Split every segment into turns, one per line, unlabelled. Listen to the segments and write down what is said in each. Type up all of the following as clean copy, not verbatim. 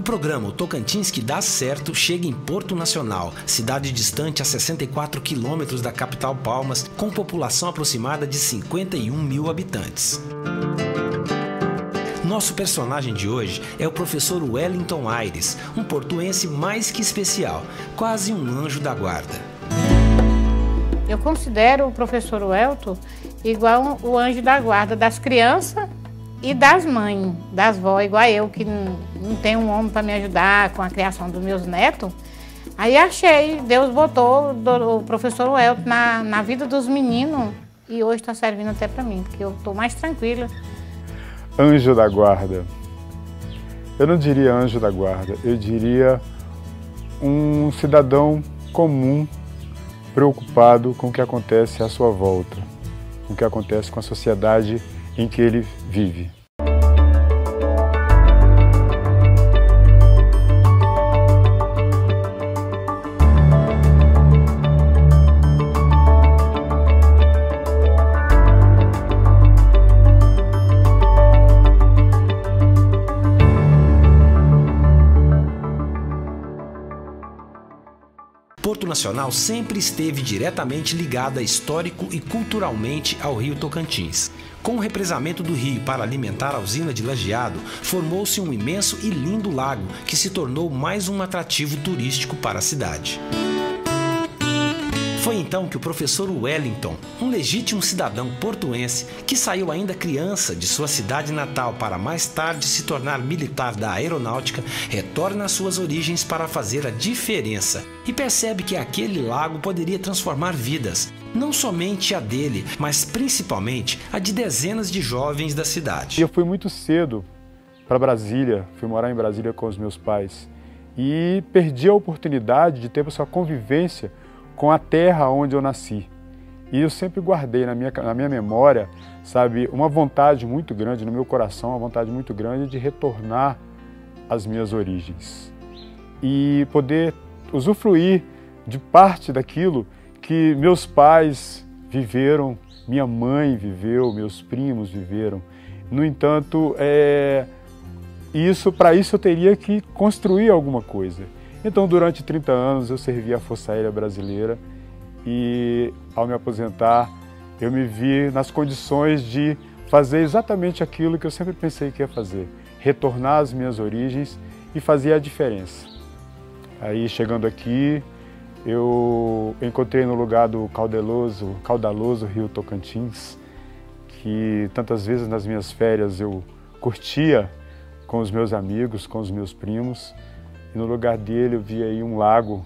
programa O Tocantins que dá certo chega em Porto Nacional, cidade distante a 64 quilômetros da capital Palmas, com população aproximada de 51 mil habitantes. Nosso personagem de hoje é o professor Wellington Aires, um portuense mais que especial, quase um anjo da guarda.
Eu considero o professor Wellington igual o anjo da guarda das crianças e das mães, das vó, igual eu, que não tem um homem para me ajudar com a criação dos meus netos. Aí achei, Deus botou o professor Wellington na vida dos meninos e hoje está servindo até para mim, porque eu estou mais tranquila.
Anjo da guarda. Eu não diria anjo da guarda, eu diria um cidadão comum, preocupado com o que acontece à sua volta, com o que acontece com a sociedade em que ele vive.
Porto Nacional sempre esteve diretamente ligada histórico e culturalmente ao rio Tocantins. Com o represamento do rio para alimentar a usina de Lajeado, formou-se um imenso e lindo lago que se tornou mais um atrativo turístico para a cidade. Foi então que o professor Wellington, um legítimo cidadão portuense que saiu ainda criança de sua cidade natal para mais tarde se tornar militar da aeronáutica, retorna às suas origens para fazer a diferença e percebe que aquele lago poderia transformar vidas, não somente a dele, mas principalmente a de dezenas de jovens da cidade.
Eu fui muito cedo para Brasília, fui morar em Brasília com os meus pais e perdi a oportunidade de ter essa convivência com a terra onde eu nasci. E eu sempre guardei na minha memória, sabe, uma vontade muito grande, no meu coração, uma vontade muito grande de retornar às minhas origens. E poder usufruir de parte daquilo que meus pais viveram, minha mãe viveu, meus primos viveram. No entanto, para isso eu teria que construir alguma coisa. Então, durante 30 anos, eu servi a Força Aérea Brasileira e, ao me aposentar, eu me vi nas condições de fazer exatamente aquilo que eu sempre pensei que ia fazer, retornar às minhas origens e fazer a diferença. Aí, chegando aqui, eu encontrei no lugar do caudaloso rio Tocantins, que tantas vezes nas minhas férias eu curtia com os meus amigos, com os meus primos. E no lugar dele eu vi aí um lago,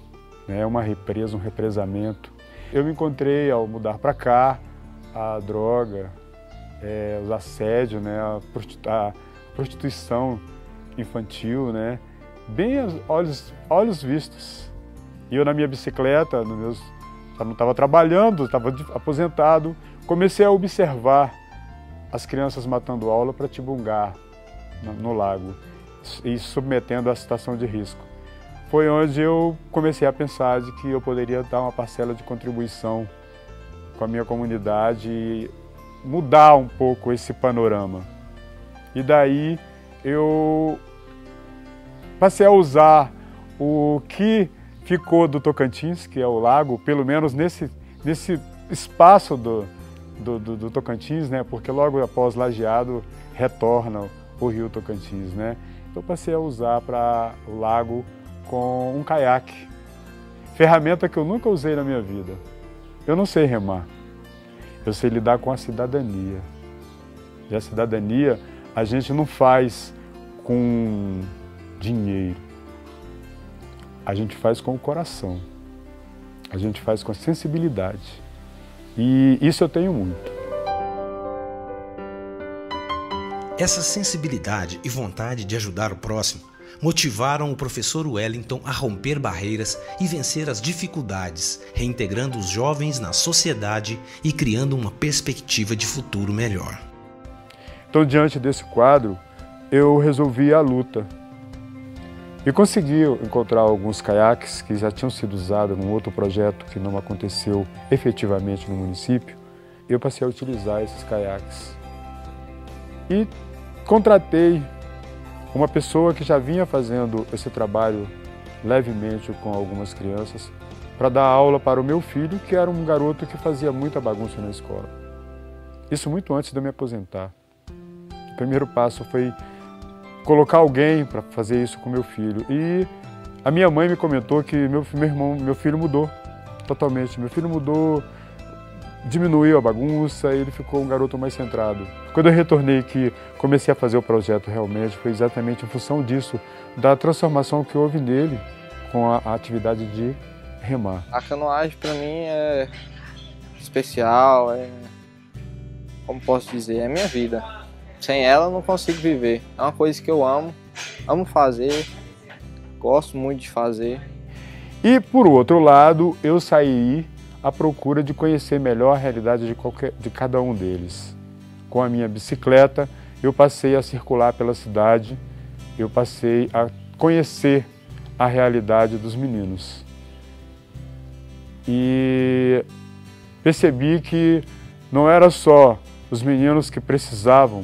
né, uma represa, um represamento. Eu me encontrei ao mudar para cá, a droga, os assédios, né, a prostituição infantil, né, bem aos olhos vistos. E eu na minha bicicleta, já não estava trabalhando, estava aposentado, comecei a observar as crianças matando aula para tibungar no lago e submetendo à situação de risco. Foi onde eu comecei a pensar de que eu poderia dar uma parcela de contribuição com a minha comunidade e mudar um pouco esse panorama. E daí eu passei a usar o que ficou do Tocantins, que é o lago, pelo menos nesse espaço do Tocantins, né? Porque logo após Lajeado retorna o rio Tocantins, né? Eu passei a usar para o lago com um caiaque, ferramenta que eu nunca usei na minha vida. Eu não sei remar, eu sei lidar com a cidadania. E a cidadania a gente não faz com dinheiro, a gente faz com o coração, a gente faz com a sensibilidade. E isso eu tenho muito.
Essa sensibilidade e vontade de ajudar o próximo motivaram o professor Wellington a romper barreiras e vencer as dificuldades, reintegrando os jovens na sociedade e criando uma perspectiva de futuro melhor.
Então, diante desse quadro, eu resolvi a luta e consegui encontrar alguns caiaques que já tinham sido usados num outro projeto que não aconteceu efetivamente no município. Eu passei a utilizar esses caiaques e contratei uma pessoa que já vinha fazendo esse trabalho levemente com algumas crianças, para dar aula para o meu filho, que era um garoto que fazia muita bagunça na escola. Isso muito antes de eu me aposentar. O primeiro passo foi colocar alguém para fazer isso com meu filho. E a minha mãe me comentou que meu filho mudou totalmente. Meu filho mudou, diminuiu a bagunça, ele ficou um garoto mais centrado. Quando eu retornei, que comecei a fazer o projeto realmente, foi exatamente em função disso, da transformação que houve nele com a atividade de remar.
A canoagem para mim é especial, como posso dizer, é minha vida. Sem ela eu não consigo viver. É uma coisa que eu amo fazer, gosto muito de fazer.
E por outro lado, eu saí à procura de conhecer melhor a realidade de cada um deles. Com a minha bicicleta, eu passei a circular pela cidade, eu passei a conhecer a realidade dos meninos. E percebi que não era só os meninos que precisavam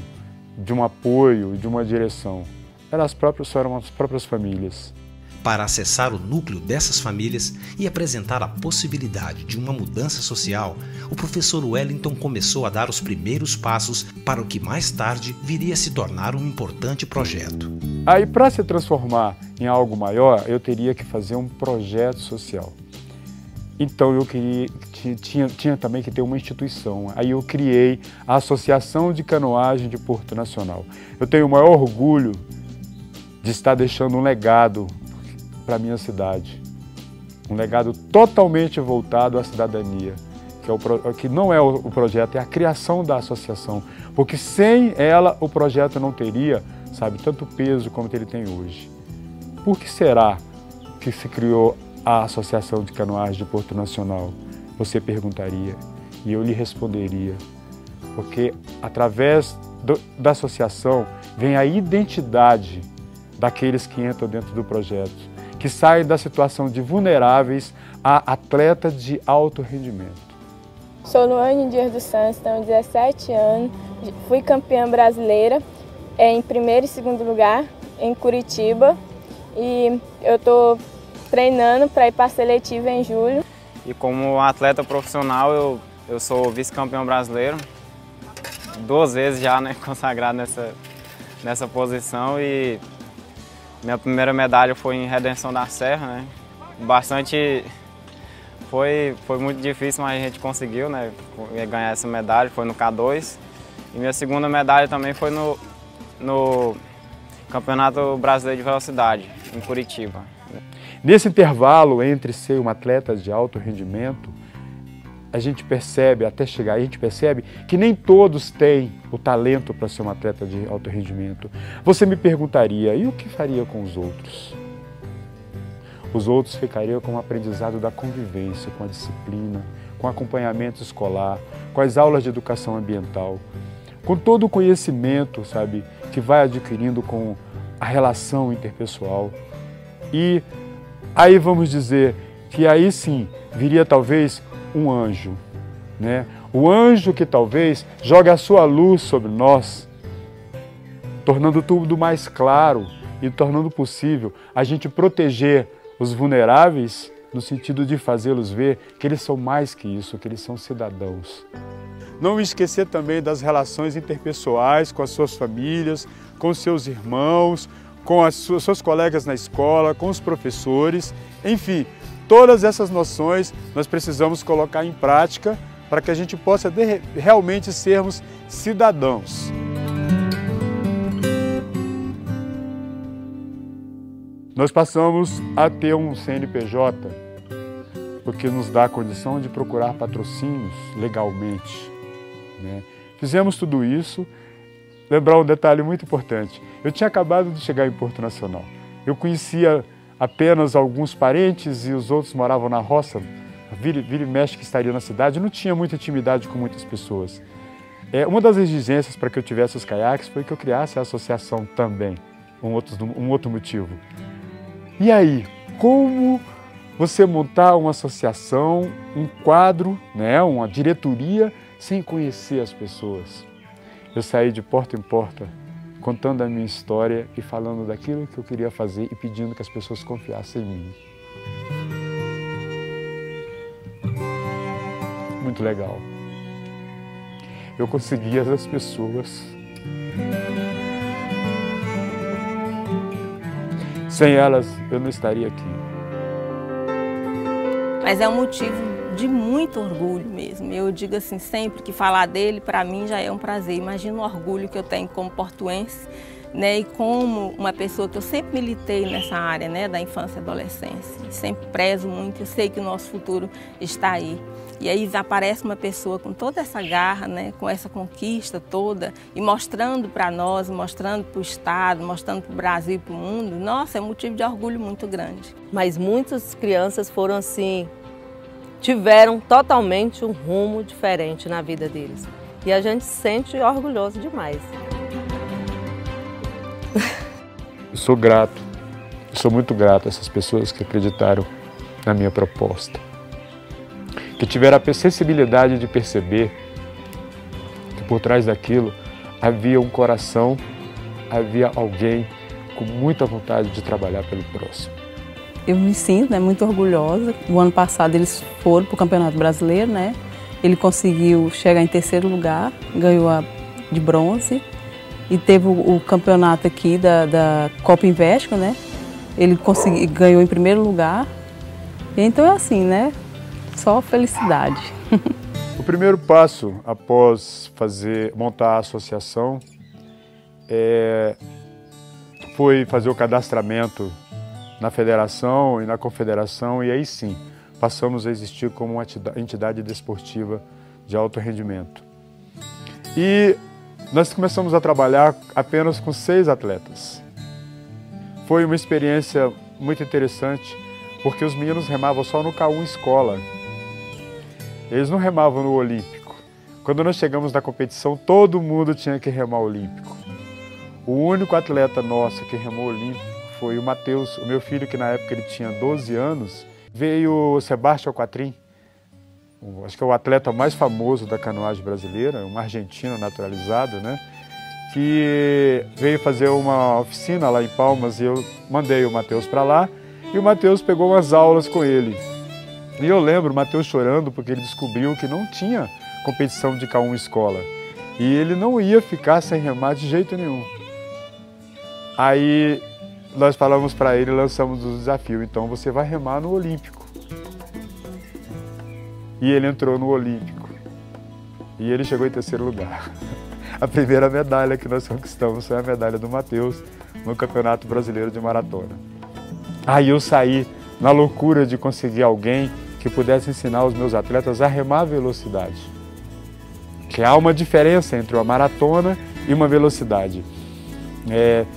de um apoio, de uma direção, eram as próprias famílias.
Para acessar o núcleo dessas famílias e apresentar a possibilidade de uma mudança social, o professor Wellington começou a dar os primeiros passos para o que mais tarde viria a se tornar um importante projeto.
Aí, para se transformar em algo maior, eu teria que fazer um projeto social. Então eu tinha também que ter uma instituição. Aí eu criei a Associação de Canoagem de Porto Nacional. Eu tenho o maior orgulho de estar deixando um legado para a minha cidade. Um legado totalmente voltado à cidadania, que não é o projeto, é a criação da associação. Porque sem ela o projeto não teria, tanto peso como ele tem hoje. Por que será que se criou a Associação de Canoagem de Porto Nacional? Você perguntaria e eu lhe responderia. Porque através da associação vem a identidade daqueles que entram dentro do projeto, que saem da situação de vulneráveis a atleta de alto rendimento.
Sou Luane Dias dos Santos, tenho 17 anos, fui campeã brasileira em primeiro e segundo lugar em Curitiba e eu estou treinando para ir para a seletiva em julho.
E como atleta profissional, eu sou vice-campeão brasileiro, 2 vezes já, consagrado nessa posição, e minha primeira medalha foi em Redenção da Serra, Foi muito difícil, mas a gente conseguiu, ganhar essa medalha, foi no K2. E minha segunda medalha também foi no Campeonato Brasileiro de Velocidade, em Curitiba.
Nesse intervalo entre ser um atleta de alto rendimento, a gente percebe que nem todos têm o talento para ser um atleta de alto rendimento. Você me perguntaria, e o que faria com os outros? Os outros ficariam com o aprendizado da convivência, com a disciplina, com o acompanhamento escolar, com as aulas de educação ambiental, com todo o conhecimento, que vai adquirindo com a relação interpessoal. E aí vamos dizer que aí sim viria talvez um anjo, O anjo que talvez joga a sua luz sobre nós, tornando tudo mais claro e tornando possível a gente proteger os vulneráveis no sentido de fazê-los ver que eles são mais que isso, que eles são cidadãos. Não esquecer também das relações interpessoais com as suas famílias, com os seus irmãos, com as seus colegas na escola, com os professores, enfim, todas essas noções nós precisamos colocar em prática para que a gente possa realmente sermos cidadãos. Nós passamos a ter um CNPJ, porque nos dá a condição de procurar patrocínios legalmente. Fizemos tudo isso. Lembrar um detalhe muito importante. Eu tinha acabado de chegar em Porto Nacional. Eu conhecia apenas alguns parentes e os outros moravam na roça. Vira e mexe que estaria na cidade. Eu não tinha muita intimidade com muitas pessoas. Uma das exigências para que eu tivesse os caiaques foi que eu criasse a associação também. Um outro motivo. E aí, como você montar uma associação, um quadro, uma diretoria, sem conhecer as pessoas? Eu saí de porta em porta contando a minha história e falando daquilo que eu queria fazer e pedindo que as pessoas confiassem em mim. Muito legal. Eu consegui as pessoas. Sem elas, eu não estaria aqui.
Mas é um motivo de muito orgulho mesmo. Eu digo assim, sempre que falar dele, para mim já é um prazer. Imagina o orgulho que eu tenho como portuense, né, e como uma pessoa que eu sempre militei nessa área, né, da infância e adolescência. Sempre prezo muito, eu sei que o nosso futuro está aí. E aí aparece uma pessoa com toda essa garra, né, com essa conquista toda, e mostrando para nós, mostrando para o Estado, mostrando para o Brasil e para o mundo. Nossa, é um motivo de orgulho muito grande.
Mas muitas crianças foram assim, tiveram totalmente um rumo diferente na vida deles. E a gente se sente orgulhoso demais.
Eu sou grato, sou muito grato a essas pessoas que acreditaram na minha proposta, que tiveram a sensibilidade de perceber que por trás daquilo havia um coração, havia alguém com muita vontade de trabalhar pelo próximo.
Eu me sinto, né, muito orgulhosa. O ano passado eles foram para o Campeonato Brasileiro, né? Ele conseguiu chegar em terceiro lugar, ganhou a de bronze. E teve o campeonato aqui da Copa Invesco, né? Ele ganhou em primeiro lugar. E então é assim, né? Só felicidade.
O primeiro passo após montar a associação foi fazer o cadastramento na federação e na confederação, e aí sim, passamos a existir como uma entidade desportiva de alto rendimento. E nós começamos a trabalhar apenas com 6 atletas. Foi uma experiência muito interessante, porque os meninos remavam só no K1 escola. Eles não remavam no olímpico. Quando nós chegamos na competição, todo mundo tinha que remar olímpico. O único atleta nosso que remou olímpico foi o Matheus, o meu filho, que na época ele tinha 12 anos. Veio o Sebastião Quatrin, acho que é o atleta mais famoso da canoagem brasileira, um argentino naturalizado, né? Que veio fazer uma oficina lá em Palmas, e eu mandei o Matheus para lá, e o Matheus pegou umas aulas com ele. E eu lembro o Matheus chorando porque ele descobriu que não tinha competição de K1 escola, e ele não ia ficar sem remar de jeito nenhum. Aí nós falamos para ele, lançamos o desafio, então você vai remar no Olímpico. E ele entrou no Olímpico. E ele chegou em terceiro lugar. A primeira medalha que nós conquistamos foi a medalha do Matheus no Campeonato Brasileiro de Maratona. Aí eu saí na loucura de conseguir alguém que pudesse ensinar os meus atletas a remar a velocidade. Que há uma diferença entre uma maratona e uma velocidade.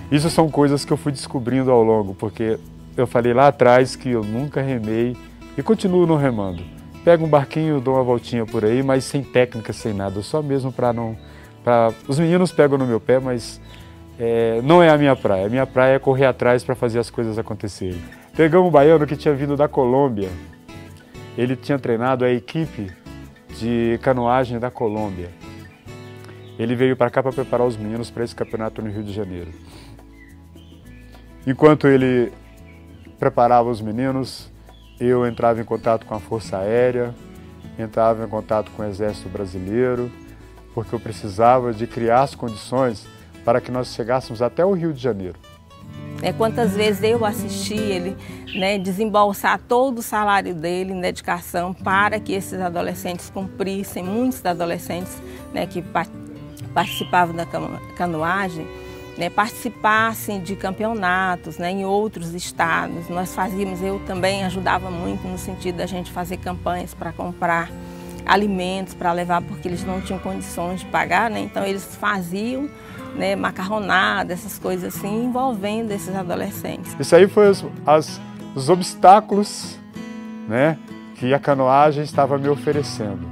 Isso são coisas que eu fui descobrindo ao longo, porque eu falei lá atrás que eu nunca remei e continuo não remando. Pego um barquinho, dou uma voltinha por aí, mas sem técnica, sem nada, só mesmo para não... Os meninos pegam no meu pé, mas não é a minha praia. A minha praia é correr atrás para fazer as coisas acontecerem. Pegamos um baiano que tinha vindo da Colômbia. Ele tinha treinado a equipe de canoagem da Colômbia. Ele veio para cá para preparar os meninos para esse campeonato no Rio de Janeiro. Enquanto ele preparava os meninos, eu entrava em contato com a Força Aérea, entrava em contato com o Exército Brasileiro, porque eu precisava de criar as condições para que nós chegássemos até o Rio de Janeiro.
Quantas vezes eu assisti ele, né, desembolsar todo o salário dele em dedicação para que esses adolescentes cumprissem, muitos adolescentes, né, que participavam da canoagem, né, participassem de campeonatos, né, em outros estados. Nós fazíamos, eu também ajudava muito no sentido da gente fazer campanhas para comprar alimentos para levar, porque eles não tinham condições de pagar, né, então eles faziam, né, macarronada, essas coisas assim, envolvendo esses adolescentes.
Isso aí foi os obstáculos, né, que a canoagem estava me oferecendo.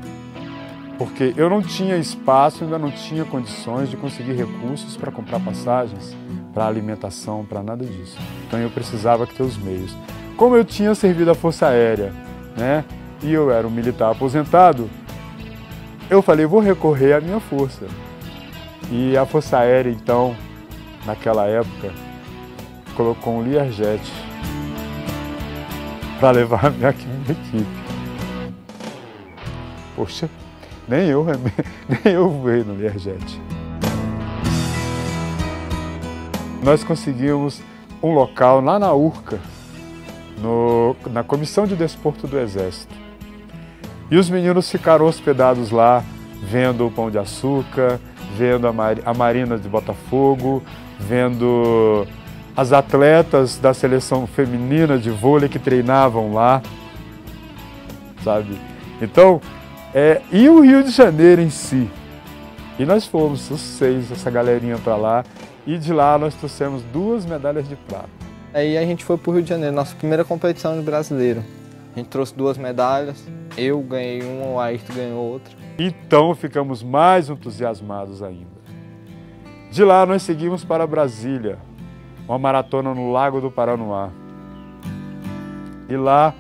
Porque eu não tinha espaço, ainda não tinha condições de conseguir recursos para comprar passagens, para alimentação, para nada disso. Então eu precisava ter os meios. Como eu tinha servido a Força Aérea, né, e eu era um militar aposentado, eu falei, vou recorrer à minha força. E a Força Aérea, então, naquela época, colocou um Learjet para levar a minha equipe. Poxa, nem eu voei no Learjet. Nós conseguimos um local lá na URCA, na Comissão de Desporto do Exército. E os meninos ficaram hospedados lá, vendo o Pão de Açúcar, vendo a Marina de Botafogo, vendo as atletas da seleção feminina de vôlei que treinavam lá, sabe? Então, e o Rio de Janeiro em si. E nós fomos, os 6, essa galerinha para lá, e de lá nós trouxemos 2 medalhas de prata.
Aí a gente foi para o Rio de Janeiro, nossa primeira competição de brasileiro. A gente trouxe 2 medalhas, eu ganhei uma, o Ayrton ganhou outra.
Então ficamos mais entusiasmados ainda. De lá nós seguimos para Brasília, uma maratona no Lago do Paranoá. E lá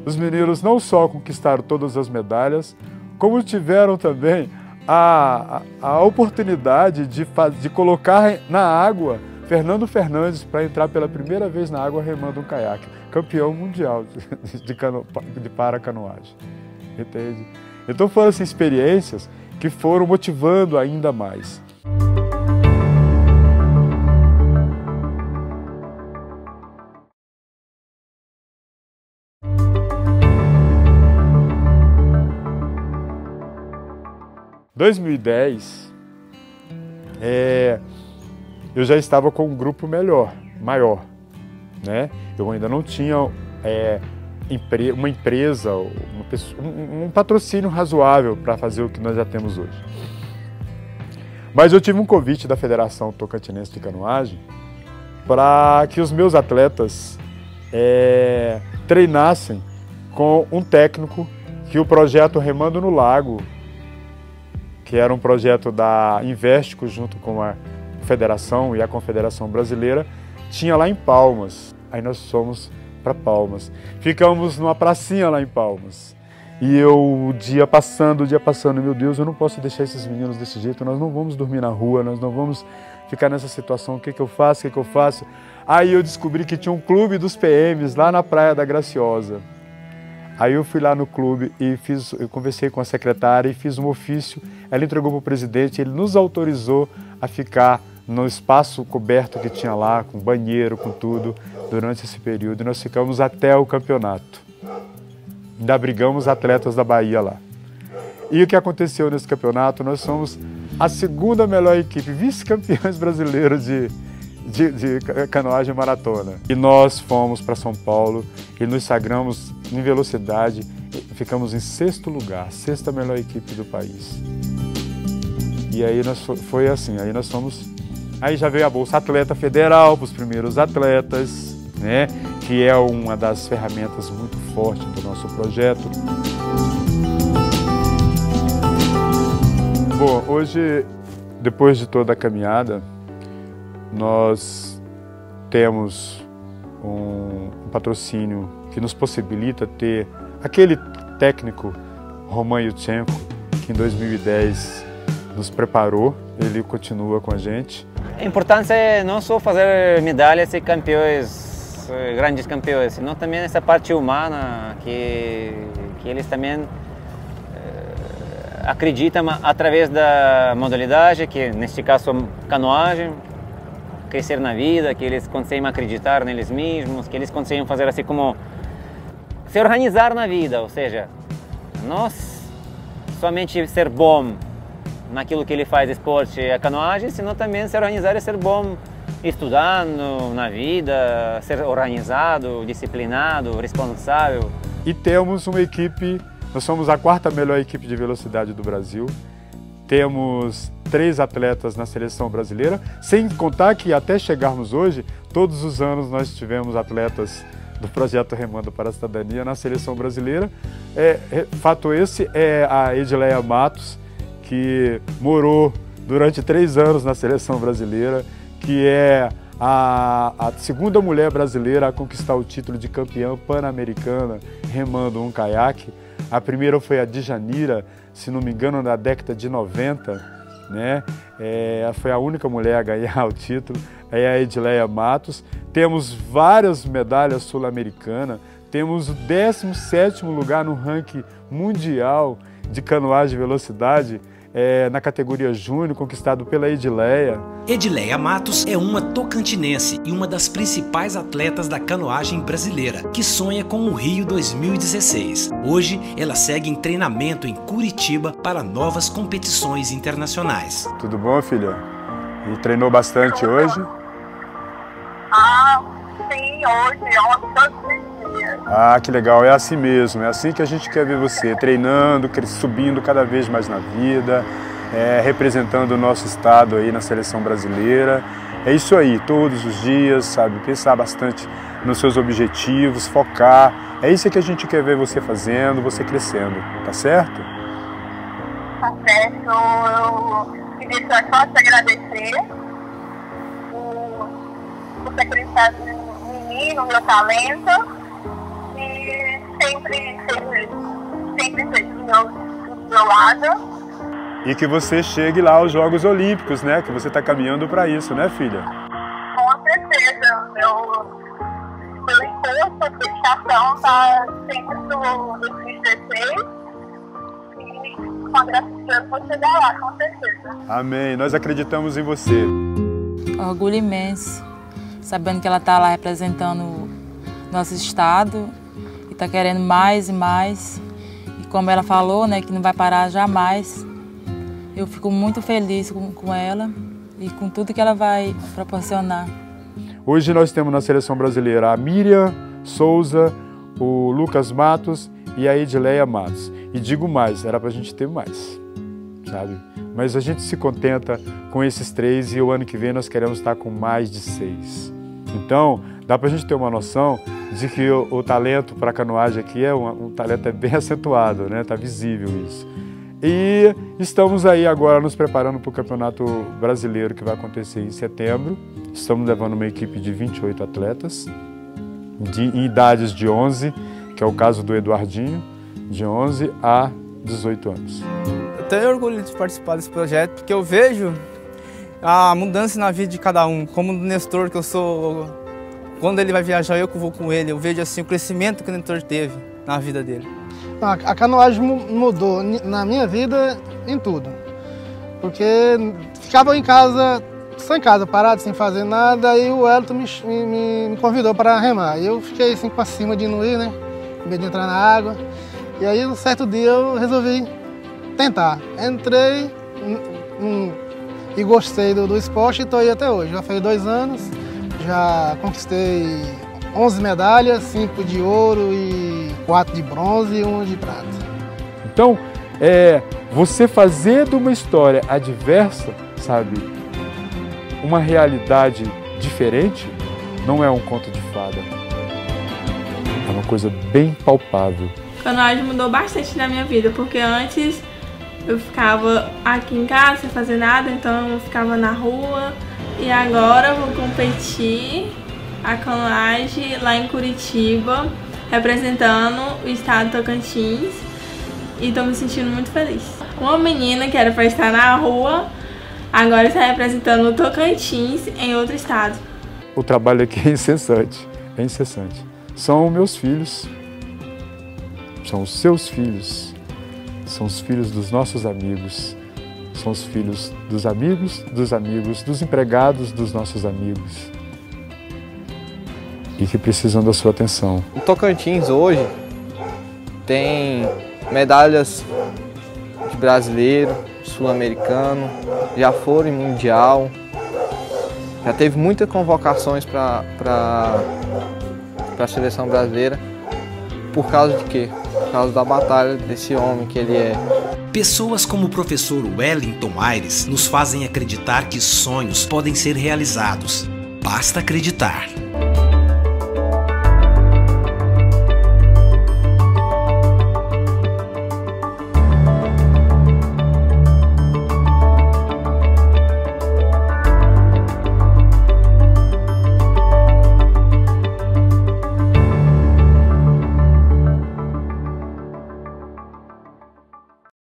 os meninos não só conquistaram todas as medalhas, como tiveram também a oportunidade de colocar na água Fernando Fernandes para entrar pela primeira vez na água remando um caiaque, campeão mundial de paracanoagem, entende? Então foram assim, experiências que foram motivando ainda mais. Em 2010, eu já estava com um grupo maior, né? Eu ainda não tinha uma empresa, um patrocínio razoável para fazer o que nós já temos hoje. Mas eu tive um convite da Federação Tocantinense de Canoagem para que os meus atletas treinassem com um técnico que o projeto Remando no Lago, que era um projeto da Investico junto com a Federação e a Confederação Brasileira, tinha lá em Palmas. Aí nós fomos para Palmas. Ficamos numa pracinha lá em Palmas. E o dia passando, meu Deus, eu não posso deixar esses meninos desse jeito, nós não vamos dormir na rua, nós não vamos ficar nessa situação, o que eu faço? Aí eu descobri que tinha um clube dos PMs lá na Praia da Graciosa. Aí eu fui lá no clube e eu conversei com a secretária e fiz um ofício, ela entregou para o presidente, ele nos autorizou a ficar no espaço coberto que tinha lá, com banheiro, com tudo, durante esse período. E nós ficamos até o campeonato. Ainda abrigamos atletas da Bahia lá. E o que aconteceu nesse campeonato? Nós somos a 2ª melhor equipe, vice-campeões brasileiros de canoagem maratona. E nós fomos para São Paulo e nos sagramos em velocidade, ficamos em 6º lugar, 6ª melhor equipe do país. E aí foi assim, aí já veio a Bolsa Atleta Federal para os primeiros atletas, né, que é uma das ferramentas muito fortes do nosso projeto. Bom, hoje, depois de toda a caminhada, nós temos um patrocínio que nos possibilita ter aquele técnico, Roman Yurchenko, que em 2010 nos preparou, ele continua com a gente.
A importância é não só fazer medalhas e campeões, grandes campeões, senão também essa parte humana que eles também acreditam através da modalidade, que neste caso é canoagem, crescer na vida, que eles conseguem acreditar neles mesmos, que eles conseguem fazer assim como se organizar na vida, ou seja, não somente ser bom naquilo que ele faz, esporte e a canoagem, senão também se organizar e ser bom estudando na vida, ser organizado, disciplinado, responsável.
E temos uma equipe, nós somos a 4ª melhor equipe de velocidade do Brasil, temos 3 atletas na seleção brasileira, sem contar que até chegarmos hoje, todos os anos nós tivemos atletas do projeto Remando para a Cidadania na seleção brasileira. Fato esse é a Edileia Matos, que morou durante 3 anos na seleção brasileira, que é a 2ª mulher brasileira a conquistar o título de campeã pan-americana remando um caiaque. A primeira foi a Djanira, se não me engano, na década de 90, né? Foi a única mulher a ganhar o título, é a Edileia Matos. Temos várias medalhas sul-americanas, temos o 17º lugar no ranking mundial de canoagem e velocidade, na categoria júnior, conquistado pela Edileia.
Edileia Matos é uma tocantinense e uma das principais atletas da canoagem brasileira, que sonha com o Rio 2016. Hoje, ela segue em treinamento em Curitiba para novas competições internacionais.
Tudo bom, filha? E treinou bastante hoje?
Sim, hoje, todos os dias.
Que legal, é assim mesmo, é assim que a gente quer ver você, treinando, subindo cada vez mais na vida, representando o nosso estado aí na seleção brasileira. É isso aí, todos os dias, sabe, pensar bastante nos seus objetivos, focar. É isso que a gente quer ver você fazendo, você crescendo, tá certo?
Tá certo, eu queria só te agradecer por ter acreditado em mim, no meu talento, e sempre do meu lado.
E que você chegue lá aos Jogos Olímpicos, né? Que você está caminhando para isso, né, filha?
Com certeza. Meu esforço, a dedicação está sempre no 2016. E com a graça de Deus vou chegar lá, com certeza.
Amém. Nós acreditamos em você.
Orgulho imenso, sabendo que ela está lá representando o nosso estado e está querendo mais e mais. E como ela falou, né, que não vai parar jamais. Eu fico muito feliz com ela e com tudo que ela vai proporcionar.
Hoje nós temos na seleção brasileira a Miriam Souza, o Lucas Matos e a Edileia Matos. E digo mais, era para a gente ter mais, sabe? Mas a gente se contenta com esses 3 e o ano que vem nós queremos estar com mais de 6. Então, dá para a gente ter uma noção de que o talento para a canoagem aqui é um talento bem acentuado, né? Tá visível isso. E estamos aí agora nos preparando para o Campeonato Brasileiro que vai acontecer em setembro. Estamos levando uma equipe de 28 atletas, em idades de 11, que é o caso do Eduardinho, de 11 a 18 anos.
Eu tenho orgulho de participar desse projeto, porque eu vejo a mudança na vida de cada um, como o Nestor, que eu sou, quando ele vai viajar, eu que vou com ele, eu vejo assim, o crescimento que o Nestor teve na vida dele.
A canoagem mudou na minha vida em tudo, porque ficava em casa, só em casa, parado, sem fazer nada, e o Elton me convidou para remar. E eu fiquei assim para cima de não ir, né, com medo de entrar na água. E aí, um certo dia, eu resolvi tentar. Entrei e gostei do esporte e estou aí até hoje. Já faz 2 anos, já conquistei 11 medalhas, 5 de ouro e 4 de bronze e 1 de prata.
Então, você fazer de uma história adversa, sabe, uma realidade diferente, não é um conto de fada. É uma coisa bem palpável.
A canoagem mudou bastante na minha vida, porque antes eu ficava aqui em casa sem fazer nada, então eu ficava na rua, e agora eu vou competir a canoagem lá em Curitiba, representando o estado de Tocantins, e estou me sentindo muito feliz. Uma menina que era para estar na rua, agora está representando o Tocantins em outro estado.
O trabalho aqui é incessante, é incessante. São meus filhos, são os seus filhos, são os filhos dos nossos amigos, são os filhos dos amigos, dos empregados dos nossos amigos, e que precisam da sua atenção.
O Tocantins hoje tem medalhas de brasileiro, sul-americano, já foram em mundial, já teve muitas convocações para a seleção brasileira. Por causa de quê? Por causa da batalha desse homem que ele é.
Pessoas como o professor Wellington Aires nos fazem acreditar que sonhos podem ser realizados. Basta acreditar.